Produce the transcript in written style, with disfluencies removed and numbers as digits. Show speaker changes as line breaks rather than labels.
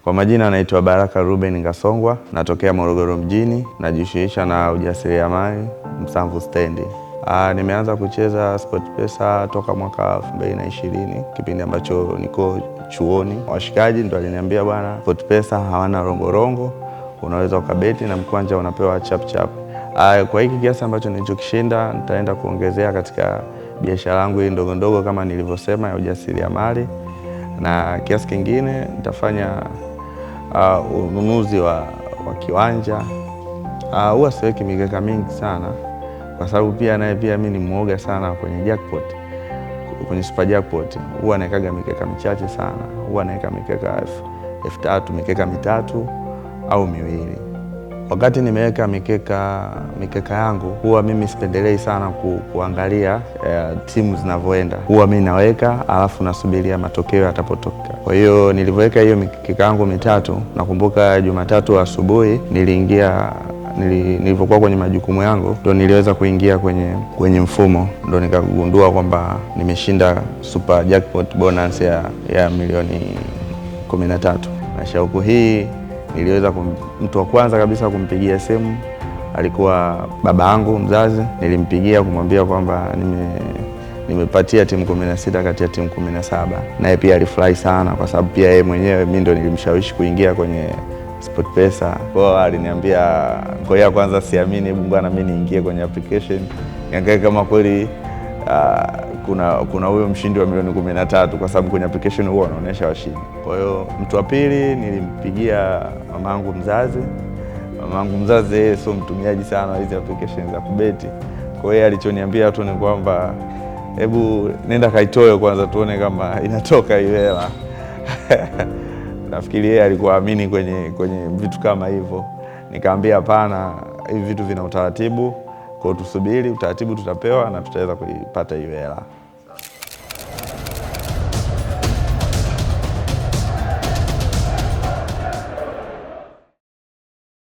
Kwa majina naitwa Baraka Ruben Ngasongwa, natokea Morogoro mjini, najishughulisha na ujasiriamali Msamvu stendi. Nimeanza kucheza SportPesa toka mwaka 2020, kipindi ambacho niko chuoni. Washikaji ndio waliniambia bwana, SportPesa hawana rongorongo, unaweza ukabeti na mkwanja unapewa chap chap. Kwa hiki kiasi ambacho nilichokishinda nitaenda kuongezea katika biashara yangu hii ndogo ndogo kama nilivyosema ya ujasiriamali, na kiasi kingine nitafanya ununuzi wa kiwanja. Huwa siweki mikeka mingi sana kwa sababu pia mimi ni mwoga sana kwenye jackpot. Kwenye super jackpot huwa naekaga mikeka michache sana. Huwa naeka mikeka 3,000, mikeka 3 au 2. Wakati nimeweka mikeka yangu, huwa mimi sipendelei sana kuangalia timu zinavyoenda. Huwa mimi naweka alafu nasubiria matokeo yatapotoka. Kwa hiyo nilivyoweka hiyo mikeka yangu 3, nakumbuka Jumatatu asubuhi nilipokuwa kwenye majukumu yangu ndo niliweza kuingia kwenye mfumo, ndo nikagundua kwamba nimeshinda super jackpot bonus ya milioni 13. Na shauku hii niliweza mtu wa kwanza kabisa kumpigia simu alikuwa baba yangu mzazi. Nilimpigia kumwambia kwamba nimepatia timu 16 kati ya timu 17. Naye pia alifurahi sana kwa sababu pia yeye mwenyewe mimi ndo nilimshawishi kuingia kwenye SportPesa. Kwa hiyo aliniambia ngoja kwanza siamini, hebu ngoja na mimi niingie kwenye application niangalie kama kweli kuna huyo mshindi wa milioni 13, kwa sababu kwenye application huwa wanaonyesha washindi. Kwa hiyo mtu wa pili nilimpigia mamangu mzazi. Mamangu mzazi yeye sio mtumiaji sana wa hizo application za kubeti. Kwa hiyo alichoniambia tu ni kwamba hebu nenda kaitoe kwanza tuone kama inatoka hiyo hela. Nafikiri yeye alikuwa amini kwenye vitu kama hivyo. Nikamwambia hapana, hivi vitu vina utaratibu. Kwa tusubiri utaratibu, tutapewa na tutaweza kuipata hiyo hela.